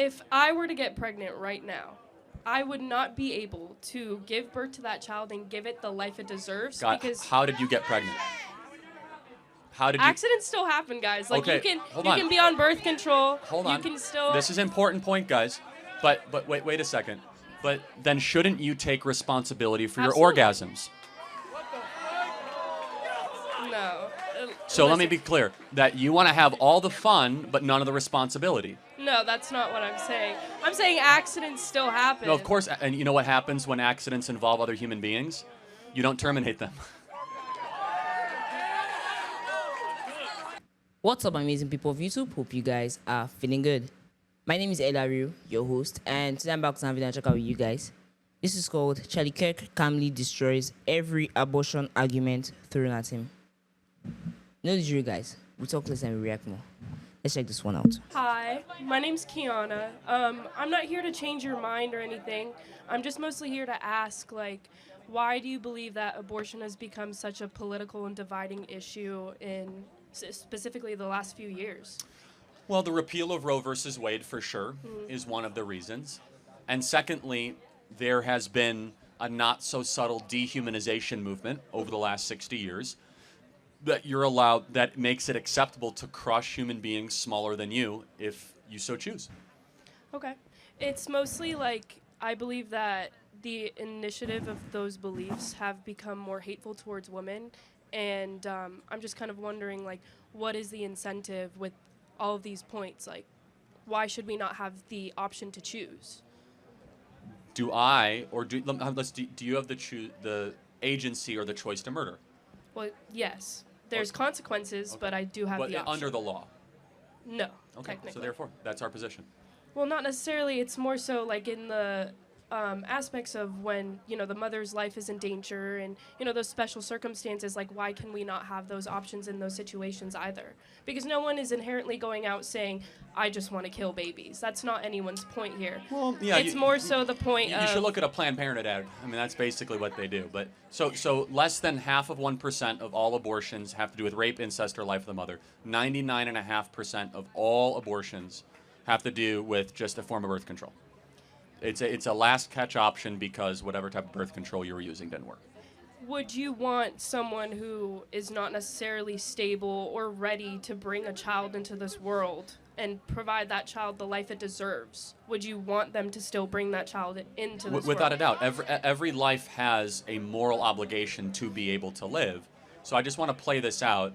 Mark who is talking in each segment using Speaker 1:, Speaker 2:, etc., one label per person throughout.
Speaker 1: If I were to get pregnant right now, I would not be able to give birth to that child and give it the life it deserves because
Speaker 2: How did you get pregnant? How did you?
Speaker 1: accidents still happen, guys. Like
Speaker 2: Okay,
Speaker 1: you
Speaker 2: hold
Speaker 1: can
Speaker 2: on.
Speaker 1: be on birth control.
Speaker 2: Hold
Speaker 1: You
Speaker 2: on.
Speaker 1: can still
Speaker 2: This is an important point, guys. But wait a second. But then shouldn't you take responsibility for your
Speaker 1: Absolutely.
Speaker 2: orgasms?
Speaker 1: no.
Speaker 2: So let me
Speaker 1: Listen,
Speaker 2: be clear that you want to have all the fun but none of the responsibility.
Speaker 1: No, that's not what I'm saying. I'm saying accidents still happen.
Speaker 2: No, of course. And you know what happens when accidents involve other human beings? You don't terminate them.
Speaker 3: What's up, amazing people of YouTube? Hope you guys are feeling good. My name is Elaru, your host, and today I'm back to have a check out with you guys. This is called Charlie Kirk calmly destroys every abortion argument thrown at him. No jury, guys. We talk less and we react more. Let's check this one out.
Speaker 1: Hi, my name's Kiana. I'm not here to change your mind or anything. I'm just mostly here to ask, why do you believe that abortion has become such a political and dividing issue in specifically the last few years?
Speaker 2: Well, the repeal of Roe versus Wade, for sure, is one of the reasons. And secondly, there has been a not-so-subtle dehumanization movement over the last 60 years that makes it acceptable to crush human beings smaller than you if you so choose.
Speaker 1: Okay. It's mostly I believe that the initiative of those beliefs have become more hateful towards women, and I'm just kind of wondering, what is the incentive with all of these points? Why should we not have the option to choose?
Speaker 2: Do you have the agency or the choice to murder?
Speaker 1: Well, yes. There's consequences, but I do have the option.
Speaker 2: Under the law?
Speaker 1: No,
Speaker 2: Okay,
Speaker 1: technically.
Speaker 2: so therefore, that's our position.
Speaker 1: Well, not necessarily. It's more so in the aspects of when, the mother's life is in danger and, those special circumstances, why can we not have those options in those situations either? Because no one is inherently going out saying, I just want to kill babies. That's not anyone's point here.
Speaker 2: Well, yeah,
Speaker 1: it's more so the point of...
Speaker 2: You should look at a Planned Parenthood ad. I mean, that's basically what they do. But so less than half of 1% of all abortions have to do with rape, incest, or life of the mother. 99.5% of all abortions have to do with just a form of birth control. It's a last catch option because whatever type of birth control you were using didn't work.
Speaker 1: Would you want someone who is not necessarily stable or ready to bring a child into this world and provide that child the life it deserves? Would you want them to still bring that child into this world?
Speaker 2: Without a doubt. Every life has a moral obligation to be able to live. So I just want to play this out.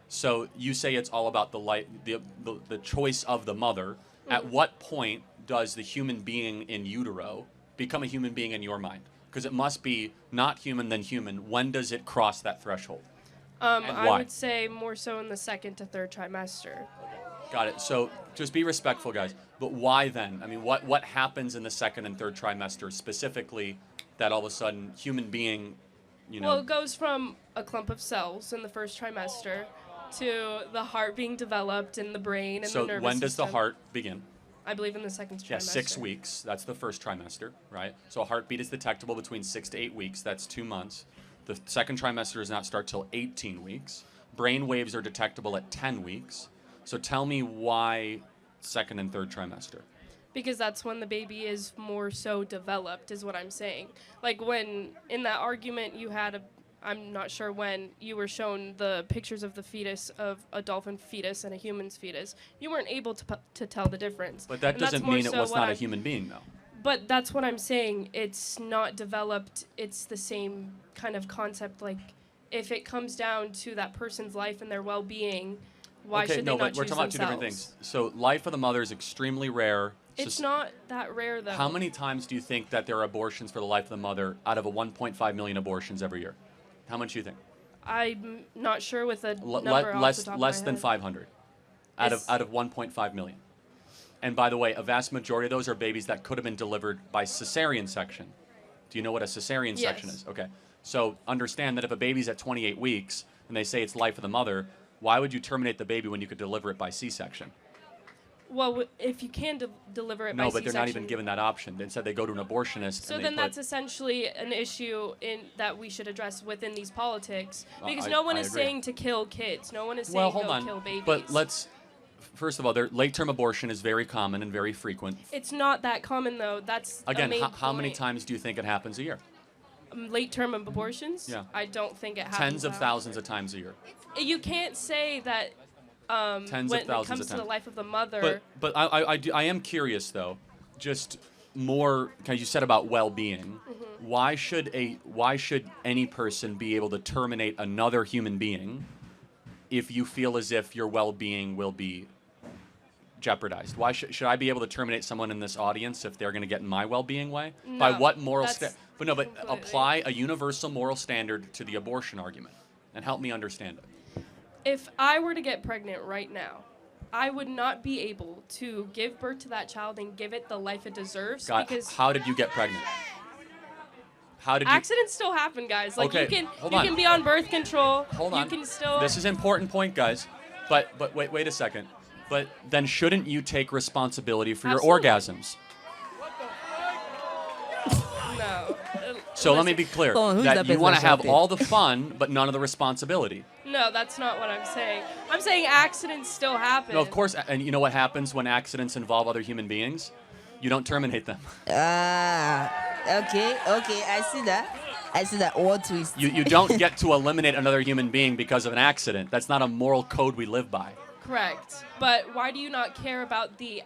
Speaker 2: So you say it's all about the choice of the mother. Mm-hmm. At what point does the human being in utero become a human being in your mind? Because it must be not human than human. When does it cross that threshold?
Speaker 1: I would say more so in the second to third trimester.
Speaker 2: Got it. So just be respectful, guys. But why then? I mean, what happens in the second and third trimester specifically that all of a sudden human being,
Speaker 1: Well, it goes from a clump of cells in the first trimester to the heart being developed in the brain and the nervous system.
Speaker 2: So when does the heart begin?
Speaker 1: I believe in the second trimester.
Speaker 2: Yeah, 6 weeks. That's the first trimester, right? So a heartbeat is detectable between 6 to 8 weeks. That's 2 months. The second trimester does not start till 18 weeks. Brain waves are detectable at 10 weeks. So tell me why second and third trimester.
Speaker 1: Because that's when the baby is more so developed, is what I'm saying. When in that argument you had I'm not sure when you were shown the pictures of the fetus, of a dolphin fetus and a human's fetus, you weren't able to tell the difference.
Speaker 2: But that doesn't mean it was not a human being, though.
Speaker 1: But that's what I'm saying. It's not developed. It's the same kind of concept. If it comes down to that person's life and their well-being, why should they not choose
Speaker 2: we're talking about two different things. So life of the mother is extremely rare.
Speaker 1: It's not that rare, though.
Speaker 2: How many times do you think that there are abortions for the life of the mother out of a 1.5 million abortions every year? How much do you think?
Speaker 1: I'm not sure with a number off the top of my
Speaker 2: less than
Speaker 1: head.
Speaker 2: 500 out of 1.5 million. And by the way, a vast majority of those are babies that could have been delivered by cesarean section. Do you know what a cesarean section is? Okay. So understand that if a baby's at 28 weeks and they say it's life of the mother, why would you terminate the baby when you could deliver it by C-section?
Speaker 1: Well, if you can deliver it by
Speaker 2: No,
Speaker 1: C-section...
Speaker 2: but they're not even given that option. Instead, they go to an abortionist.
Speaker 1: So then that's essentially an issue that we should address within these politics. Because no one is
Speaker 2: agree.
Speaker 1: saying to kill kids. No one is saying go kill babies.
Speaker 2: But let's... first of all, late-term abortion is very common and very frequent.
Speaker 1: It's not that common though. That's
Speaker 2: Again,
Speaker 1: a main
Speaker 2: how many
Speaker 1: point.
Speaker 2: times do you think it happens a year?
Speaker 1: Late-term abortions?
Speaker 2: Yeah.
Speaker 1: I don't think it happens.
Speaker 2: Tens of
Speaker 1: now.
Speaker 2: thousands of times a year.
Speaker 1: You can't say that
Speaker 2: Tens
Speaker 1: when
Speaker 2: of thousands
Speaker 1: it comes
Speaker 2: of
Speaker 1: to the
Speaker 2: times.
Speaker 1: life of the mother.
Speaker 2: But I am curious though, just more, because you said about well-being.
Speaker 1: Mm-hmm.
Speaker 2: Why should any person be able to terminate another human being if you feel as if your well-being will be jeopardized? Why should I be able to terminate someone in this audience if they're going to get in my well-being way? By
Speaker 1: No,
Speaker 2: what moral
Speaker 1: that's
Speaker 2: but
Speaker 1: completely-
Speaker 2: apply a universal moral standard to the abortion argument and help me understand it.
Speaker 1: If I were to get pregnant right now, I would not be able to give birth to that child and give it the life it deserves because
Speaker 2: How did you get pregnant? How did you?
Speaker 1: accidents still happen, guys. Like
Speaker 2: Okay,
Speaker 1: you
Speaker 2: hold
Speaker 1: can
Speaker 2: on.
Speaker 1: be on birth control.
Speaker 2: Hold on.
Speaker 1: You can still
Speaker 2: This is an important point, guys. But wait a second. But then shouldn't you take responsibility for
Speaker 1: Absolutely.
Speaker 2: your orgasms?
Speaker 1: no.
Speaker 2: So let me
Speaker 1: Listen,
Speaker 2: be clear
Speaker 3: Come on, who's
Speaker 2: that
Speaker 3: that
Speaker 2: you
Speaker 3: person
Speaker 2: want to have
Speaker 3: shouting?
Speaker 2: all the fun but none of the responsibility.
Speaker 1: No, that's not what I'm saying. I'm saying accidents still happen.
Speaker 2: No, of course. And you know what happens when accidents involve other human beings? You don't terminate them.
Speaker 3: Okay. I see that. What twist?
Speaker 2: You don't get to eliminate another human being because of an accident. That's not a moral code we live by.
Speaker 1: Correct. But why do you not care about the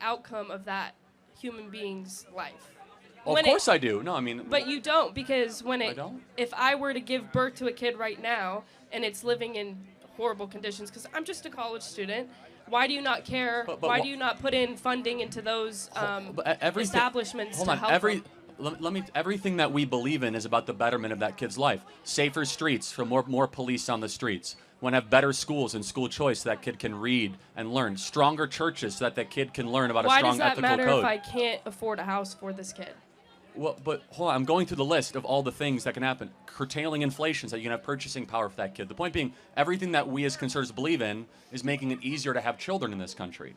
Speaker 1: outcome of that human being's life?
Speaker 2: Well, of course I do. No, I mean.
Speaker 1: But you don't, because
Speaker 2: I don't?
Speaker 1: if I were to give birth to a kid right now and it's living in horrible conditions, because I'm just a college student, why do you not care?
Speaker 2: But
Speaker 1: why
Speaker 2: wh-
Speaker 1: do you not put in funding into those establishments
Speaker 2: Hold
Speaker 1: to
Speaker 2: on.
Speaker 1: help them?
Speaker 2: Everything that we believe in is about the betterment of that kid's life. Safer streets for more police on the streets. Want to have better schools and school choice so that kid can read and learn. Stronger churches so that kid can learn about a
Speaker 1: Why
Speaker 2: strong
Speaker 1: does that
Speaker 2: ethical
Speaker 1: matter
Speaker 2: code.
Speaker 1: if I can't afford a house for this kid?
Speaker 2: Well, but hold on, I'm going through the list of all the things that can happen. Curtailing inflation so you can have purchasing power for that kid. The point being, everything that we as conservatives believe in is making it easier to have children in this country.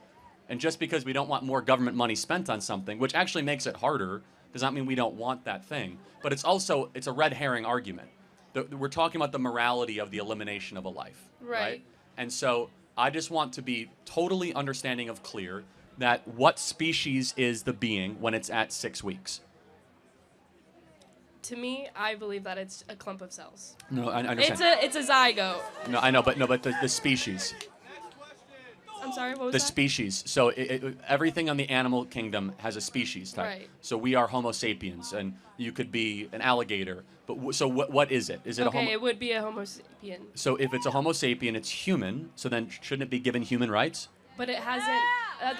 Speaker 2: And just because we don't want more government money spent on something, which actually makes it harder, does not mean we don't want that thing. But it's a red herring argument. We're talking about the morality of the elimination of a life.
Speaker 1: Right.
Speaker 2: And so I just want to be totally understanding of clear that what species is the being when it's at 6 weeks?
Speaker 1: To me, I believe that it's a clump of cells.
Speaker 2: No, I understand.
Speaker 1: It's a zygote.
Speaker 2: No, I know, but the species.
Speaker 1: I'm sorry, what was
Speaker 2: The
Speaker 1: that?
Speaker 2: species. So everything on the animal kingdom has a species type.
Speaker 1: Right.
Speaker 2: So we are Homo sapiens, and you could be an alligator. But so what is it? Is it a
Speaker 1: Okay,
Speaker 2: Homo?
Speaker 1: it would be a Homo sapien,
Speaker 2: So if it's a Homo sapien, it's human. So then shouldn't it be given human rights?
Speaker 1: but it hasn't.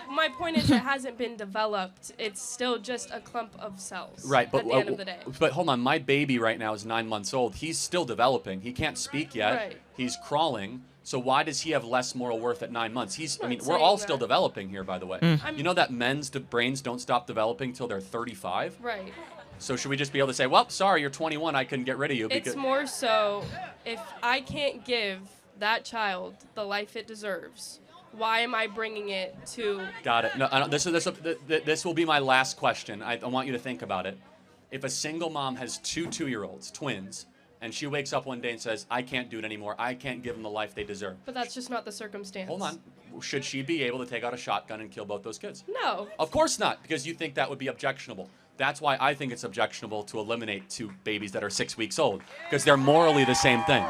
Speaker 1: My point is, it hasn't been developed. It's still just a clump of cells.
Speaker 2: Right, but
Speaker 1: at the end of the day.
Speaker 2: But hold on, my baby right now is 9 months old. He's still developing. He can't speak yet.
Speaker 1: Right.
Speaker 2: He's crawling. So why does he have less moral worth at 9 months?
Speaker 1: I'm
Speaker 2: we're
Speaker 1: saying
Speaker 2: all
Speaker 1: that.
Speaker 2: still developing here, by the way. You know that men's brains don't stop developing till they're 35.
Speaker 1: Right.
Speaker 2: So should we just be able to say, well, sorry, you're 21. I couldn't get rid of you because
Speaker 1: It's more so if I can't give that child the life it deserves, why am I bringing it to?
Speaker 2: Got it. No, this will be my last question. I want you to think about it. If a single mom has two 2-year-olds, twins, and she wakes up one day and says, I can't do it anymore. I can't give them the life they deserve.
Speaker 1: But that's just not the circumstance.
Speaker 2: Hold on. Should she be able to take out a shotgun and kill both those kids?
Speaker 1: No.
Speaker 2: Of course not, because you think that would be objectionable. That's why I think it's objectionable to eliminate 2 babies that are 6 weeks old, because they're morally the same thing.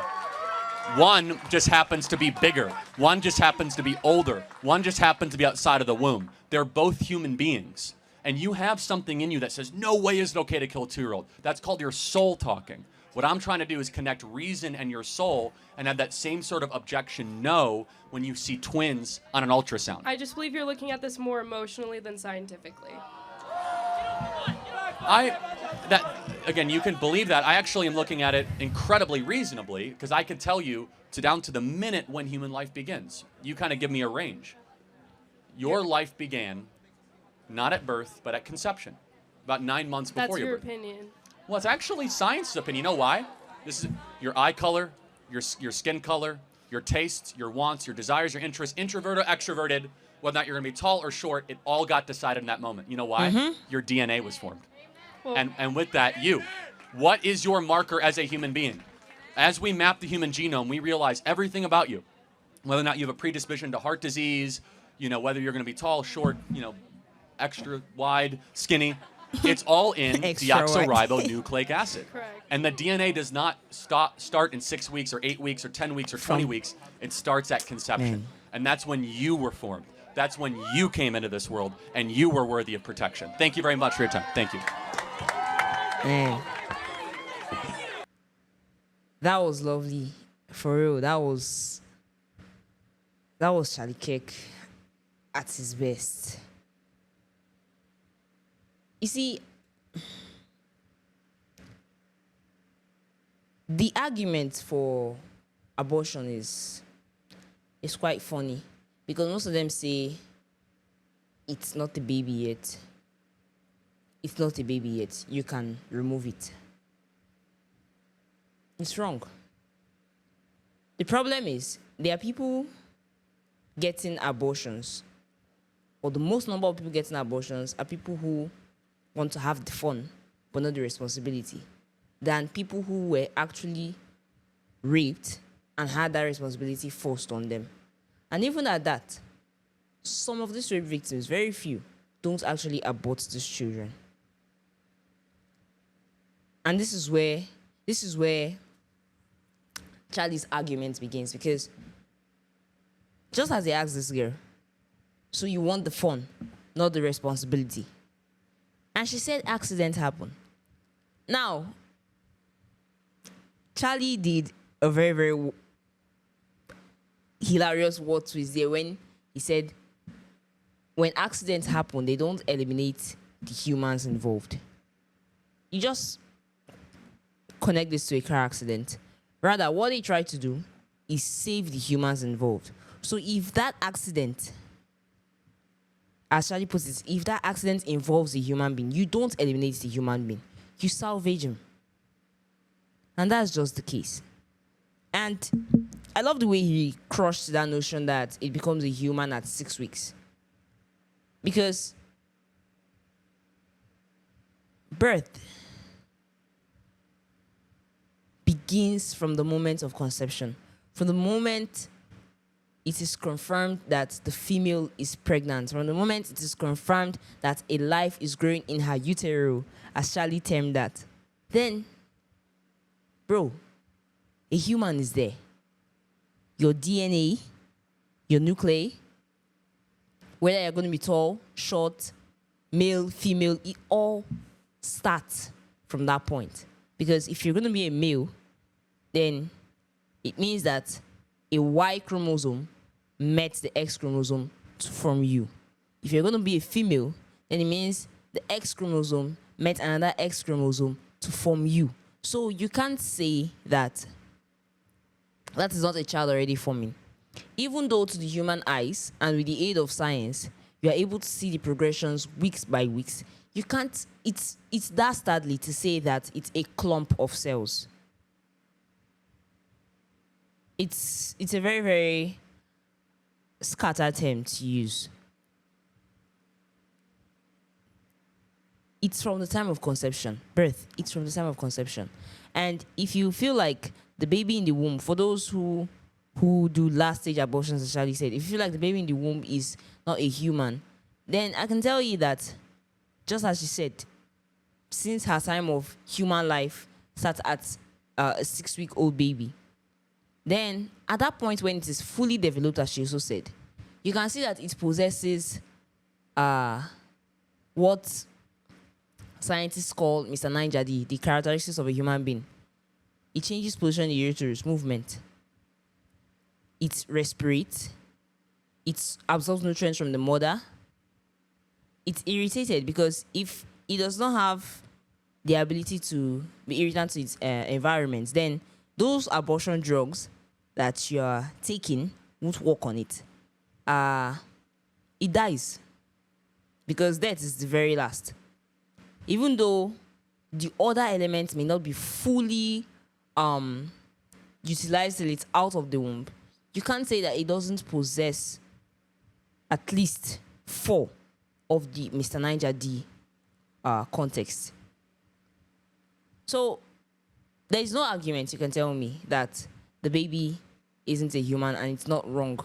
Speaker 2: One just happens to be bigger. One just happens to be older. One just happens to be outside of the womb. They're both human beings. And you have something in you that says, no way is it okay to kill a 2-year-old. That's called your soul talking. What I'm trying to do is connect reason and your soul and have that same sort of objection no when you see twins on an ultrasound.
Speaker 1: I just believe you're looking at this more emotionally than scientifically.
Speaker 2: Again, you can believe that. I actually am looking at it incredibly reasonably because I can tell you down to the minute when human life begins. You kind of give me a range. Your life began not at birth, but at conception, about 9 months before
Speaker 1: That's
Speaker 2: your
Speaker 1: your
Speaker 2: birth.
Speaker 1: opinion.
Speaker 2: Well, it's actually science's opinion. You know why? This is your eye color, your skin color, your tastes, your wants, your desires, your interests, introverted or extroverted, whether or not you're going to be tall or short, it all got decided in that moment. You know why? Your DNA was formed.
Speaker 1: Well,
Speaker 2: And with that, what is your marker as a human being? As we map the human genome, we realize everything about you. whether or not you have a predisposition to heart disease, whether you're going to be tall, short, extra wide, skinny. It's all in
Speaker 3: Extra wide.
Speaker 2: deoxyribonucleic acid.
Speaker 1: Correct.
Speaker 2: And the DNA does not start in 6 weeks or 8 weeks or 10 weeks or 20 weeks. It starts at conception.
Speaker 3: Man.
Speaker 2: And that's when you were formed. That's when you came into this world and you were worthy of protection. Thank you very much for your time. Thank you.
Speaker 3: Man. That was lovely. For real. That was Charlie Kirk at his best. You see, the argument for abortion is quite funny because most of them say it's not a baby yet. It's not a baby yet. You can remove it. It's wrong. The problem is there are people getting abortions, or the most number of people getting abortions are people who want to have the fun but not the responsibility, than people who were actually raped and had that responsibility forced on them. And even at that, some of these rape victims, very few, don't actually abort these children. And this is where Charlie's argument begins, because just as they asked this girl, so you want the fun, not the responsibility. And she said accident happened. Now, Charlie did a very, very hilarious word twist there when he said, when accidents happen, they don't eliminate the humans involved. You just connect this to a car accident. Rather, what they try to do is save the humans involved. So if that accident, as Charlie puts it, if that accident involves a human being, you don't eliminate the human being. You salvage him. And that's just the case. And I love the way he crushed that notion that it becomes a human at 6 weeks. Because birth begins from the moment of conception. From the moment it is confirmed that the female is pregnant, from the moment it is confirmed that a life is growing in her utero, as Charlie termed that, then, bro, a human is there. Your DNA, your nuclei, whether you're going to be tall, short, male, female, it all starts from that point. Because if you're going to be a male, then it means that a Y chromosome met the X chromosome to form you. If you're going to be a female, then it means the X chromosome met another X chromosome to form you. So you can't say that that is not a child already forming. Even though to the human eyes and with the aid of science, you are able to see the progressions weeks by weeks, you can't, it's dastardly to say that it's a clump of cells. It's a very, very scattered term to use. It's from the time of conception, birth. It's from the time of conception. And if you feel like the baby in the womb, for those who do last stage abortions, as Charlie said, if you feel like the baby in the womb is not a human, then I can tell you that, just as she said, since her time of human life starts at a 6-week-old baby, then at that point when it is fully developed, as she also said, you can see that it possesses what scientists call Mr. Ninja, the characteristics of a human being. It changes position in the uterus, movement. It respirates. It absorbs nutrients from the mother. It's irritated because if it does not have the ability to be irritant to its environment, then those abortion drugs that you are taking won't work on it. It dies because death is the very last. Even though the other elements may not be fully utilized till it's out of the womb, you can't say that it doesn't possess at least 4 of the Mr. Ninja D context. So there is no argument you can tell me that the baby isn't a human, and it's not wrong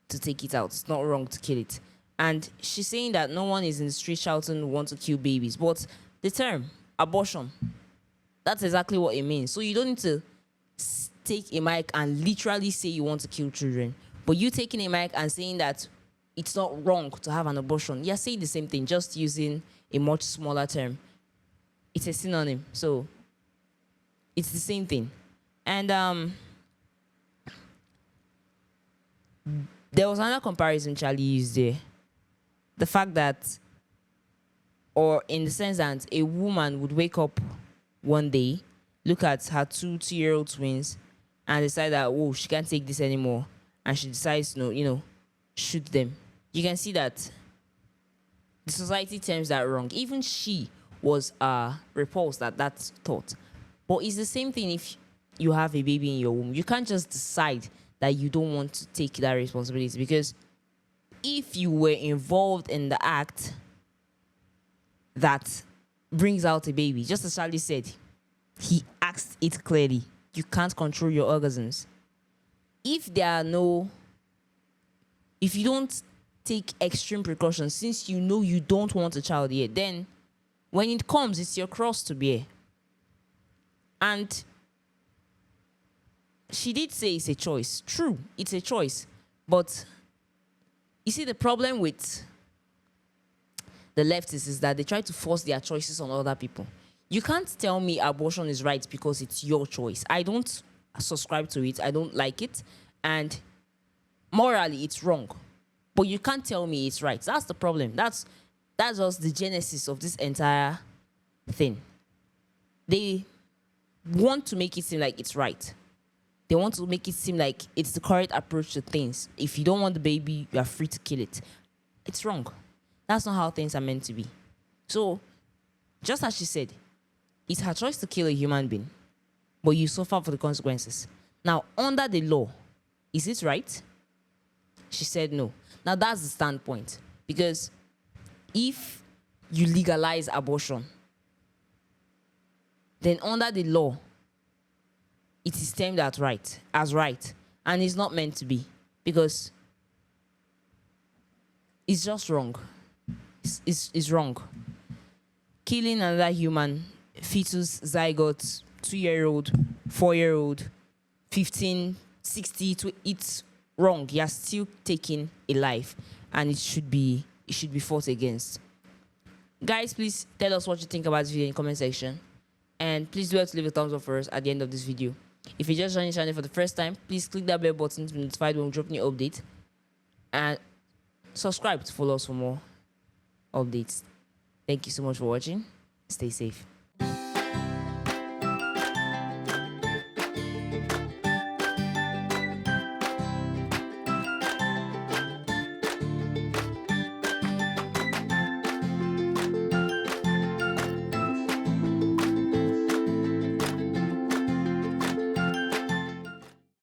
Speaker 3: to take it out. It's not wrong to kill it. And she's saying that no one is in the street shouting, want to kill babies. But the term abortion, that's exactly what it means. So you don't need to take a mic and literally say you want to kill children. But you taking a mic and saying that it's not wrong to have an abortion, you're saying the same thing, just using a much smaller term. It's a synonym. So it's the same thing. And there was another comparison Charlie used there. The fact that, or in the sense that a woman would wake up one day, look at her two-year-old twins, and decide that, oh, she can't take this anymore, and she decides to, shoot them. You can see that the society terms that wrong. Even she was repulsed at that thought. But it's the same thing if you have a baby in your womb. You can't just decide that you don't want to take that responsibility, because if you were involved in the act that brings out a baby, just as Charlie said, he asked it clearly. You can't control your orgasms. If you don't take extreme precautions, since you know you don't want a child yet, then when it comes, it's your cross to bear. And she did say it's a choice. True, it's a choice. But you see, the problem with the leftists is that they try to force their choices on other people. You can't tell me abortion is right because it's your choice. I don't subscribe to it. I don't like it. And morally, it's wrong. But you can't tell me it's right. That's the problem. That's just the genesis of this entire thing. They want to make it seem like it's right. They want to make it seem like it's the correct approach to things. If you don't want the baby, you are free to kill it. It's wrong. That's not how things are meant to be. So, just as she said, it's her choice to kill a human being, but you suffer for the consequences. Now, under the law, is it right? She said no. Now, that's the standpoint. Because if you legalize abortion, then under the law, it is termed as right. And it's not meant to be. Because it's just wrong. It's wrong. Killing another human, fetus, zygote, 2-year-old, 4-year-old, 15, 60, it's wrong. You're still taking a life, and it should be fought against. Guys, please tell us what you think about this video in the comment section, and please do have to leave a thumbs up for us at the end of this video. If you just joined the channel for the first time, please click that bell button to be notified when we drop a new update, and subscribe to follow us for more updates. Thank you so much for watching. Stay safe.